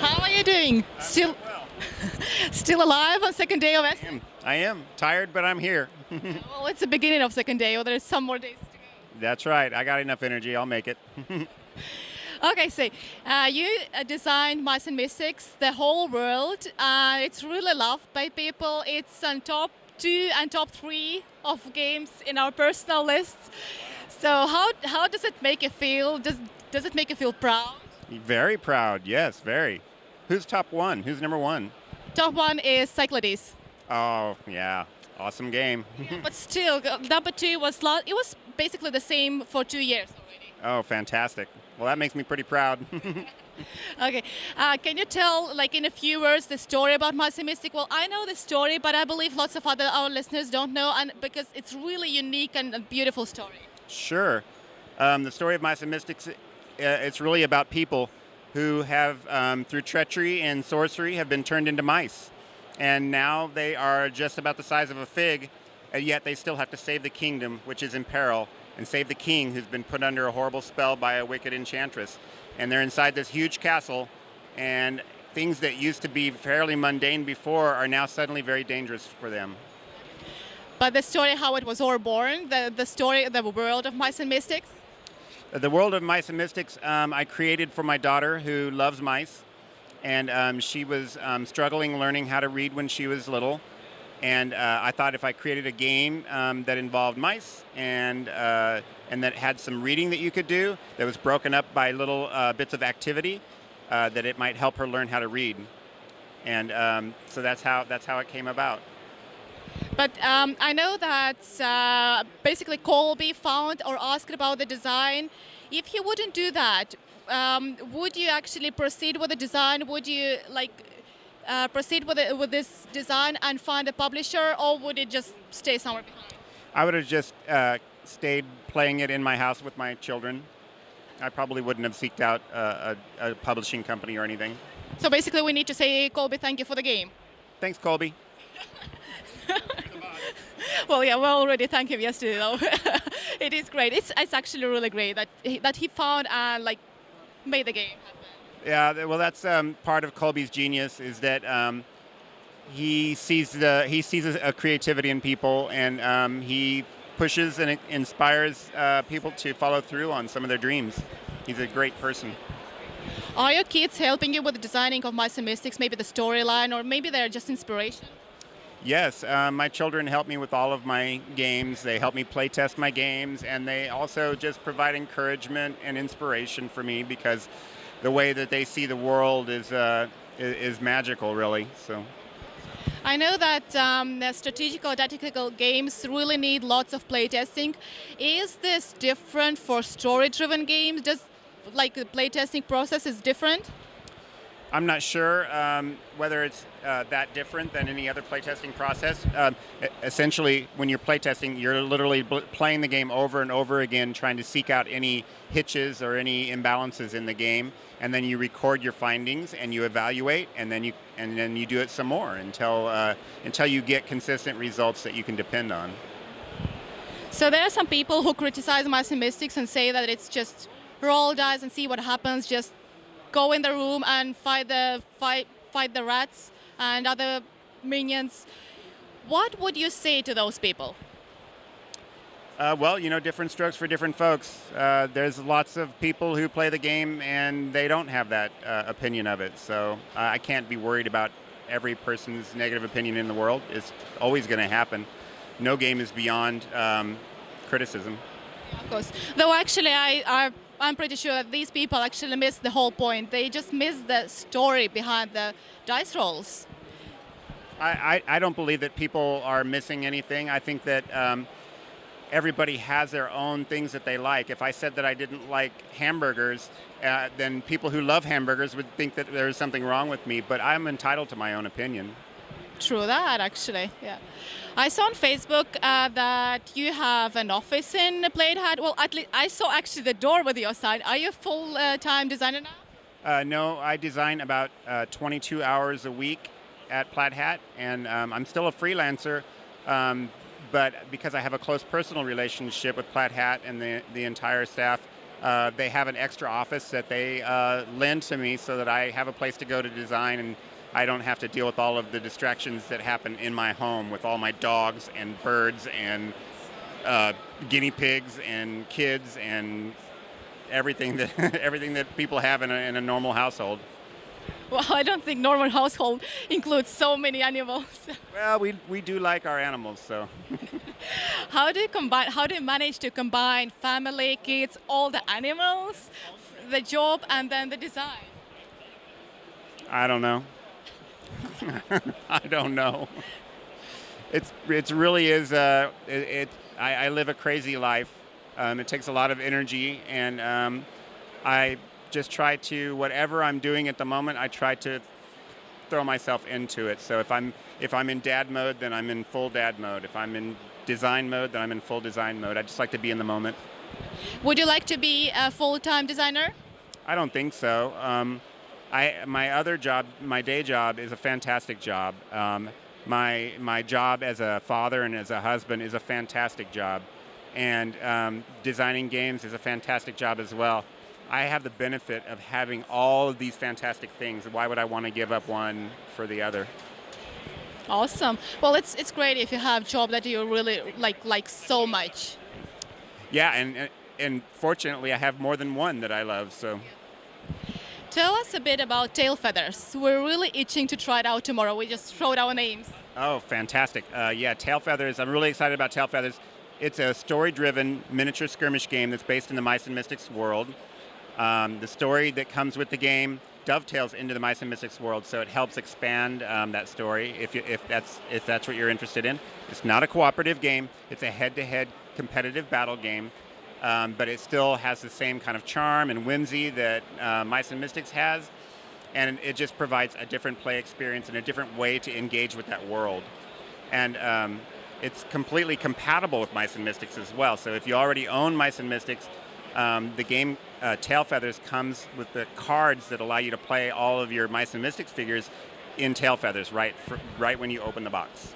How are you doing? Still, Well, still alive on second day of I Essen? am. I am tired, but I'm here. Well, it's the beginning of second day, or there's some more days to That's right. I got enough energy. I'll make it. go. Okay, so you designed Mice and Mystics, the whole world. It's really loved by people. It's on top two and top three of games in our personal lists. So how does it make you feel? Does it make you feel proud? Very proud. Yes, very. Who's top one? Who's number one? Top one is Cyclades. Oh, yeah. Awesome game. But still, number two it was basically the same for 2 years already. Oh, fantastic. Well, that makes me pretty proud. Okay, can you tell, like in a few words, the story about Mice and Mystic? Well, I know the story, but I believe lots of our listeners don't know, and because it's really unique and a beautiful story. Sure. The story of Mice and Mystics, it's really about people who have, through treachery and sorcery, have been turned into mice. And now they are just about the size of a fig, and yet they still have to save the kingdom, which is in peril, and save the king who's been put under a horrible spell by a wicked enchantress. And they're inside this huge castle, and things that used to be fairly mundane before are now suddenly very dangerous for them. But the story, how it was all born, the story, the world of Mice and Mystics. The world of Mice and Mystics I created for my daughter who loves mice. And she was struggling learning how to read when she was little. And I thought if I created a game that involved mice and that had some reading that you could do, that was broken up by little bits of activity, that it might help her learn how to read. And so that's how it came about. But I know that basically Colby found or asked about the design. If he wouldn't do that, would you actually proceed with the design? Would you proceed with this design and find a publisher, or would it just stay somewhere behind? I would have just stayed playing it in my house with my children. I probably wouldn't have seeked out a publishing company or anything. So basically, we need to say, Colby, thank you for the game. Thanks, Colby. Well, yeah, we already thanked him yesterday, though. It is great. It's actually really great that he found and made the game happen. Yeah, well, that's part of Colby's genius is that he sees a creativity in people, and he pushes and inspires people to follow through on some of their dreams. He's a great person. Are your kids helping you with the designing of Mice and Mystics, maybe the storyline, or maybe they're just inspiration? Yes, my children help me with all of my games. They help me play test my games, and they also just provide encouragement and inspiration for me because the way that they see the world is magical, really. So. I know that the strategical or tactical games really need lots of playtesting. Is this different for story-driven games? Does the playtesting process is different? I'm not sure whether it's that different than any other playtesting process. Essentially, when you're playtesting, you're literally playing the game over and over again, trying to seek out any hitches or any imbalances in the game, and then you record your findings and you evaluate, and then you do it some more until you get consistent results that you can depend on. So there are some people who criticize Mice and Mystics and say that it's just roll dice and see what happens, just go in the room and fight the rats and other minions. What would you say to those people? Well, different strokes for different folks. There's lots of people who play the game and they don't have that opinion of it. So I can't be worried about every person's negative opinion in the world. It's always going to happen. No game is beyond criticism. Of course. Though actually, I'm pretty sure that these people actually miss the whole point. They just miss the story behind the dice rolls. I don't believe that people are missing anything. I think that everybody has their own things that they like. If I said that I didn't like hamburgers, then people who love hamburgers would think that there is something wrong with me, but I'm entitled to my own opinion. True that, actually, yeah. I saw on Facebook that you have an office in Plaid Hat. Well, at least I saw actually the door with your sign. Are you a full-time designer now? No, I design about 22 hours a week at Plaid Hat, and I'm still a freelancer, but because I have a close personal relationship with Plaid Hat and the entire staff, They have an extra office that they lend to me so that I have a place to go to design, and I don't have to deal with all of the distractions that happen in my home with all my dogs and birds and guinea pigs and kids and everything that everything that people have in a normal household. Well, I don't think normal household includes so many animals. Well, we do like our animals, so How do you manage to combine family, kids, all the animals, the job, and then the design? I don't know. I don't know. It's really is I live a crazy life. It takes a lot of energy, and I just try to, whatever I'm doing at the moment, I try to throw myself into it. So if I'm in dad mode, then I'm in full dad mode. If I'm in design mode, then I'm in full design mode. I just like to be in the moment. Would you like to be a full-time designer? I don't think so. My other job, my day job, is a fantastic job. My job as a father and as a husband is a fantastic job, and designing games is a fantastic job as well. I have the benefit of having all of these fantastic things. Why would I want to give up one for the other? Awesome. Well, it's great if you have a job that you really like so much. Yeah, and fortunately, I have more than one that I love. So. Tell us a bit about Tail Feathers. We're really itching to try it out tomorrow. We just wrote our names. Oh, fantastic. Yeah, Tail Feathers. I'm really excited about Tail Feathers. It's a story-driven miniature skirmish game that's based in the Mice and Mystics world. The story that comes with the game dovetails into the Mice and Mystics world, so it helps expand that story if that's what you're interested in. It's not a cooperative game. It's a head-to-head competitive battle game. But it still has the same kind of charm and whimsy that Mice and Mystics has, and it just provides a different play experience and a different way to engage with that world. And it's completely compatible with Mice and Mystics as well. So if you already own Mice and Mystics, the game Tail Feathers comes with the cards that allow you to play all of your Mice and Mystics figures in Tail Feathers right when you open the box.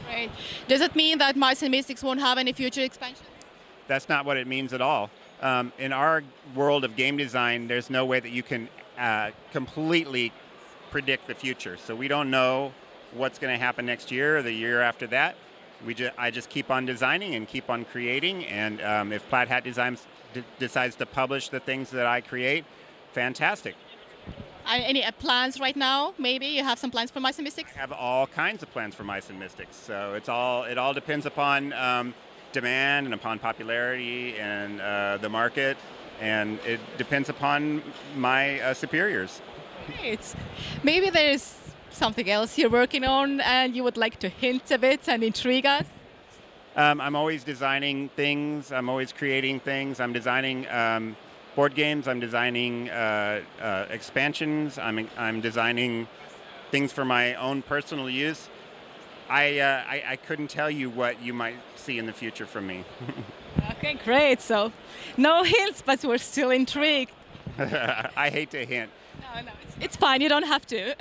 Right. Does it mean that Mice and Mystics won't have any future expansions? That's not what it means at all. In our world of game design, there's no way that you can completely predict the future. So we don't know what's going to happen next year or the year after that. I just keep on designing and keep on creating. And if Plaid Hat Designs decides to publish the things that I create, fantastic. Any plans right now? Maybe you have some plans for Mice and Mystics? I have all kinds of plans for Mice and Mystics. So it all depends upon demand and upon popularity and the market, and it depends upon my superiors. Great. Maybe there's something else you're working on and you would like to hint a bit and intrigue us? I'm always designing things. I'm always creating things. I'm designing board games. I'm designing expansions. I'm designing things for my own personal use. I couldn't tell you what you might see in the future from me. Okay, great. So no hints, but we're still intrigued. I hate to hint. No, it's fine. You don't have to.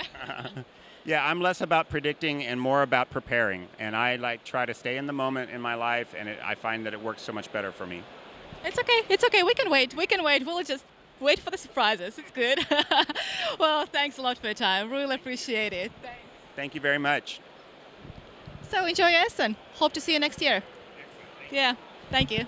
Yeah, I'm less about predicting and more about preparing. And I try to stay in the moment in my life, and I find that it works so much better for me. It's okay. It's okay. We can wait. We'll just wait for the surprises. It's good. Well, thanks a lot for your time. Really appreciate it. Thanks. Thank you very much. So enjoy Essen. Hope to see you next year. Yeah, thank you.